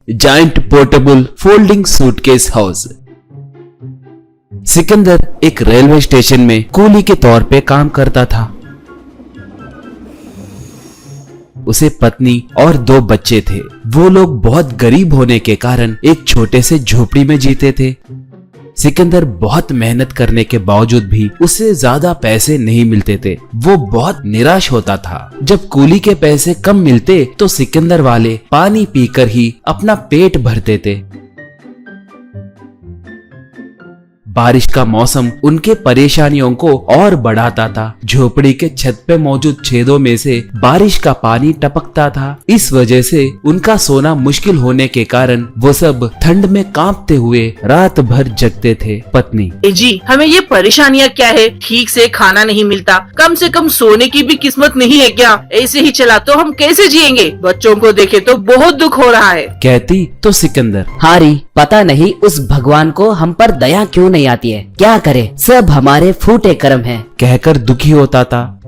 Giant portable folding suitcase house. Sikandar एक railway station में coolie के तौर पे काम करता था। उसे पत्नी और 2 बच्चे थे। वो लोग बहुत गरीब होने के कारण एक छोटे से झोपड़ी में जीते थे। सिकंदर बहुत मेहनत करने के बावजूद भी उसे ज्यादा पैसे नहीं मिलते थे। वो बहुत निराश होता था। जब कूली के पैसे कम मिलते तो सिकंदर वाले पानी पीकर ही अपना पेट भरते थे। बारिश का मौसम उनके परेशानियों को और बढ़ाता था। झोपड़ी के छत पे मौजूद छेदों में से बारिश का पानी टपकता था। इस वजह से उनका सोना मुश्किल होने के कारण वो सब ठंड में कांपते हुए रात भर जगते थे। पत्नी: जी, हमें ये परेशानियाँ क्या है? ठीक से खाना नहीं मिलता, कम से कम सोने की भी किस्मत नहीं है क्या? ऐसे ही चला तो हम कैसे जिएंगे? बच्चों को देखे तो बहुत दुख हो रहा है। कहती तो सिकंदर: हारी, पता नहीं उस भगवान को हम पर दया क्यों नहीं आती है। क्या करे, सब हमारे फूटे कर्म हैं। कहकर दुखी होता था।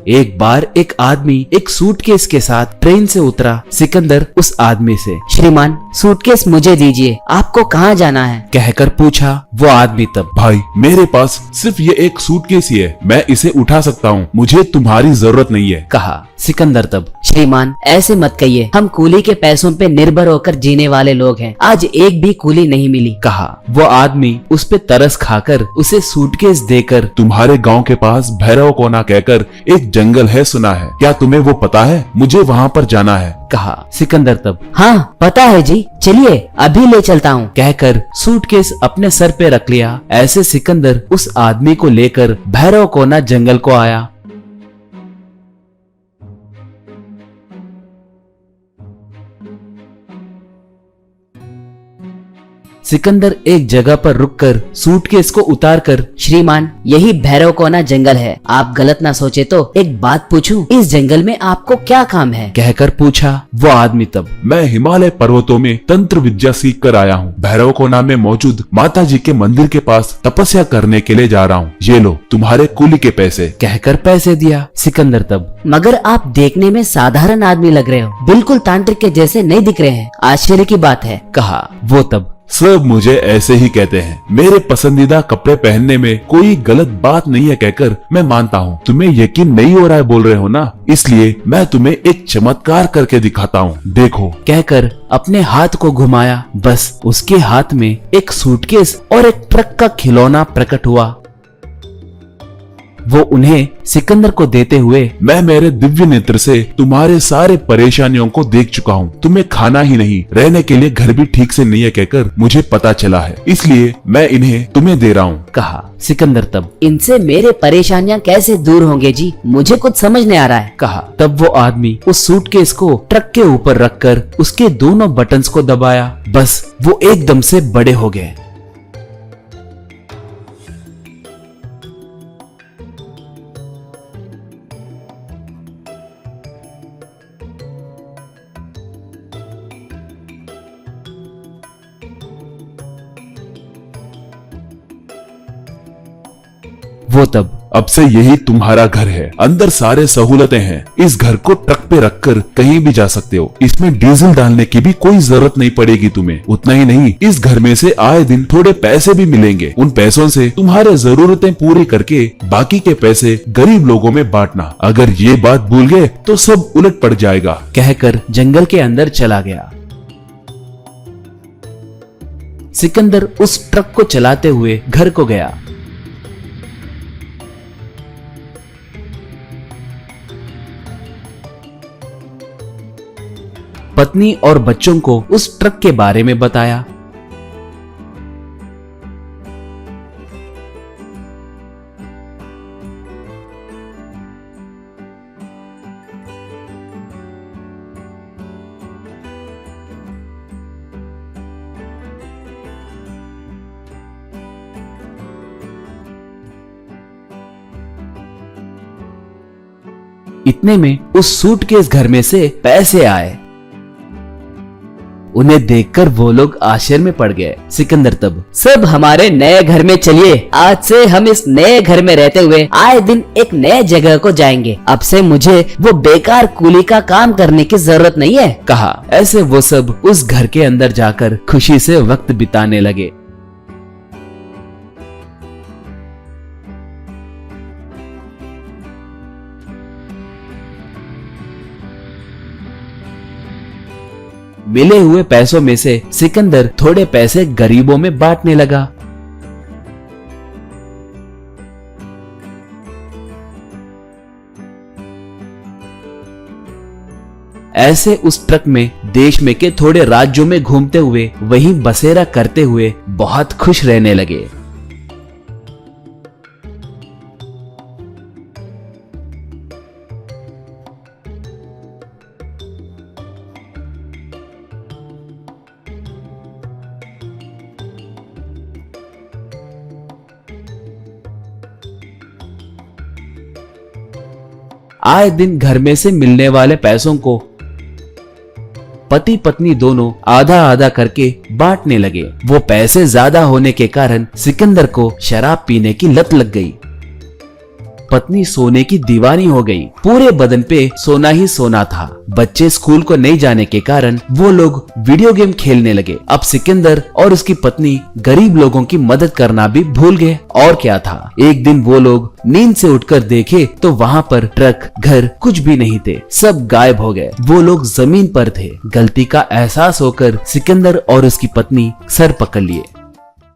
एक बार एक आदमी एक सूटकेस के साथ ट्रेन से उतरा। सिकंदर उस आदमी से: श्रीमान, सूटकेस मुझे दीजिए, आपको कहाँ जाना है? कहकर पूछा। वो आदमी तब: भाई, मेरे पास सिर्फ ये एक सूटकेस ही है, मैं इसे उठा सकता हूँ, मुझे तुम्हारी जरूरत नहीं है। कहा। सिकंदर तब: श्रीमान, ऐसे मत कहिए, हम कूली के पैसों पे निर्भर होकर जीने वाले लोग हैं। आज एक भी कूली नहीं मिली। कहा। वो आदमी उस पे तरस खाकर उसे सूटकेस देकर: तुम्हारे गांव के पास भैरव कोना कहकर एक जंगल है, सुना है क्या तुम्हें वो पता है? मुझे वहाँ पर जाना है। कहा। सिकंदर तब: हाँ, पता है जी, चलिए अभी ले चलता हूँ। कहकर सूटकेस अपने सर पे रख लिया। ऐसे सिकंदर उस आदमी को लेकर भैरव कोना जंगल को आया। सिकंदर एक जगह पर रुककर सूटकेस को उतारकर: श्रीमान, यही भैरव कोना जंगल है, आप गलत ना सोचे तो एक बात पूछूं, इस जंगल में आपको क्या काम है? कहकर पूछा। वो आदमी तब: मैं हिमालय पर्वतों में तंत्र विद्या सीख कर आया हूँ। भैरव कोना में मौजूद माता जी के मंदिर के पास तपस्या करने के लिए जा रहा हूँ। ये लो तुम्हारे कूली के पैसे। कहकर पैसे दिया। सिकंदर तब: मगर आप देखने में साधारण आदमी लग रहे हो, बिल्कुल तांत्रिक के जैसे नहीं दिख रहे हैं, आश्चर्य की बात है। कहा। वो तब: सब मुझे ऐसे ही कहते हैं, मेरे पसंदीदा कपड़े पहनने में कोई गलत बात नहीं है कहकर मैं मानता हूँ। तुम्हें यकीन नहीं हो रहा है बोल रहे हो ना, इसलिए मैं तुम्हें एक चमत्कार करके दिखाता हूँ, देखो। कहकर अपने हाथ को घुमाया। बस उसके हाथ में एक सूटकेस और एक ट्रक का खिलौना प्रकट हुआ। वो उन्हें सिकंदर को देते हुए: मैं मेरे दिव्य नेत्र से तुम्हारे सारे परेशानियों को देख चुका हूँ। तुम्हें खाना ही नहीं, रहने के लिए घर भी ठीक से नहीं है कहकर मुझे पता चला है, इसलिए मैं इन्हें तुम्हें दे रहा हूँ। कहा। सिकंदर तब: इनसे मेरे परेशानियां कैसे दूर होंगे जी, मुझे कुछ समझ नहीं आ रहा है। कहा। तब वो आदमी उस सूटकेस को ट्रक के ऊपर रखकर उसके दोनों बटन्स को दबाया। बस वो एकदम से बड़े हो गए। वो तब: अब से यही तुम्हारा घर है, अंदर सारे सहूलतें हैं। इस घर को ट्रक पे रखकर कहीं भी जा सकते हो। इसमें डीजल डालने की भी कोई जरूरत नहीं पड़ेगी तुम्हें। उतना ही नहीं, इस घर में से आए दिन थोड़े पैसे भी मिलेंगे। उन पैसों से तुम्हारे जरूरतें पूरी करके बाकी के पैसे गरीब लोगों में बांटना। अगर ये बात भूल गए तो सब उलट पड़ जाएगा। कहकर जंगल के अंदर चला गया। सिकंदर उस ट्रक को चलाते हुए घर को गया। पत्नी और बच्चों को उस ट्रक के बारे में बताया। इतने में उस सूटकेस घर में से पैसे आए। उन्हें देखकर वो लोग आश्चर्य में पड़ गए। सिकंदर तब, सब हमारे नए घर में चलिए, आज से हम इस नए घर में रहते हुए आए दिन एक नए जगह को जाएंगे। अब से मुझे वो बेकार कूली का काम करने की जरूरत नहीं है, कहा। ऐसे वो सब उस घर के अंदर जाकर खुशी से वक्त बिताने लगे। मिले हुए पैसों में से सिकंदर थोड़े पैसे गरीबों में बांटने लगा। ऐसे उस ट्रक में देश में के थोड़े राज्यों में घूमते हुए वहीं बसेरा करते हुए बहुत खुश रहने लगे। आए दिन घर में से मिलने वाले पैसों को पति पत्नी दोनों आधा आधा करके बांटने लगे। वो पैसे ज्यादा होने के कारण सिकंदर को शराब पीने की लत लग गई। पत्नी सोने की दीवानी हो गई, पूरे बदन पे सोना ही सोना था। बच्चे स्कूल को नहीं जाने के कारण वो लोग वीडियो गेम खेलने लगे। अब सिकंदर और उसकी पत्नी गरीब लोगों की मदद करना भी भूल गए। और क्या था, एक दिन वो लोग नींद से उठकर देखे तो वहाँ पर ट्रक, घर कुछ भी नहीं थे, सब गायब हो गए। वो लोग जमीन पर थे। गलती का एहसास होकर सिकंदर और उसकी पत्नी सर पकड़ लिए।